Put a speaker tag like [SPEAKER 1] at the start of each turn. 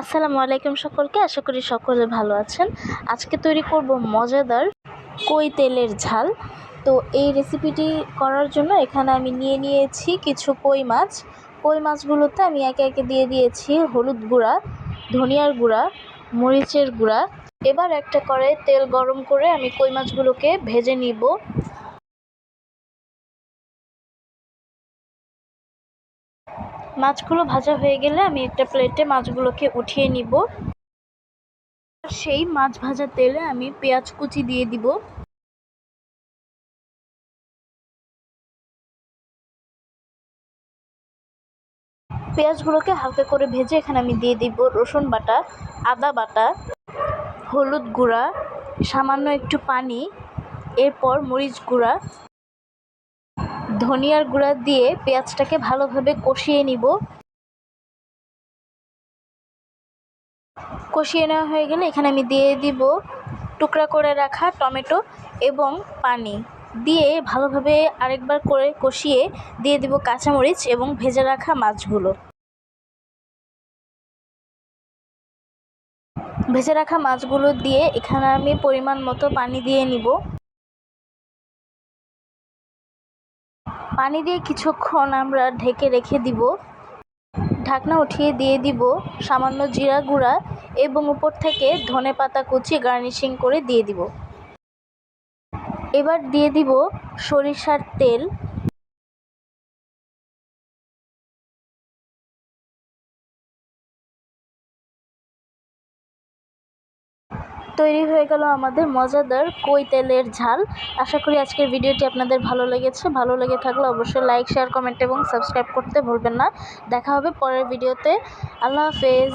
[SPEAKER 1] আসসালামু আলাইকুম সকলকে, আশা করি সকলে ভালো আছেন। আজকে তৈরি করব মজাদার কই তেলের ঝাল। তো এই রেসিপিটি করার জন্য এখানে আমি নিয়েছি কিছু কই মাছ। কই মাছগুলোতে আমি একে একে দিয়ে দিয়েছি হলুদ গুঁড়া, ধনিয়ার গুঁড়া, মরিচের গুঁড়া। এবার একটা কড়াইয়ে তেল গরম করে আমি কই মাছগুলোকে ভেজে নিব। মাছগুলো ভাজা হয়ে গেলে আমি একটা প্লেটে মাছগুলোকে উঠিয়ে নিব। সেই মাছ ভাজা তেলে আমি পেঁয়াজ কুচি দিয়ে দিব। পেঁয়াজগুলোকে হালকা করে ভেজে এখানে আমি দিয়ে দিব রসুন বাটা, আদা বাটা, হলুদ গুঁড়া, সামান্য একটু পানি, এরপর মরিচ গুঁড়া, ধনিয়ার গুঁড়া দিয়ে পেঁয়াজটাকে ভালোভাবে কষিয়ে নিব। কষিয়ে নেওয়া হয়ে গেলে এখানে আমি দিয়ে দিব টুকরা করে রাখা টমেটো এবং পানি দিয়ে ভালোভাবে আরেকবার করে কষিয়ে দিয়ে দিব কাঁচামরিচ এবং ভেজে রাখা মাছগুলো। ভেজে রাখা মাছগুলো দিয়ে এখানে আমি পরিমাণ মতো পানি দিয়ে নিব। পানি দিয়ে কিছুক্ষণ আমরা ঢেকে রেখে দিব। ঢাকনা উঠিয়ে দিয়ে দিব সামান্য জিরা গুঁড়া এবং উপর থেকে ধনেপাতা কুচি গার্নিশিং করে দিয়ে দিব। এবার দিয়ে দিব সরিষার তেল। তৈরি হয়ে গেল আমাদের মজাদার কই তেলের ঝাল। আশা করি আজকের ভিডিওটি আপনাদের ভালো লেগেছে। ভালো লেগে থাকলে অবশ্যই লাইক, শেয়ার, কমেন্ট এবং সাবস্ক্রাইব করতে ভুলবেন না। দেখা হবে পরের ভিডিওতে। আল্লাহ হাফেজ।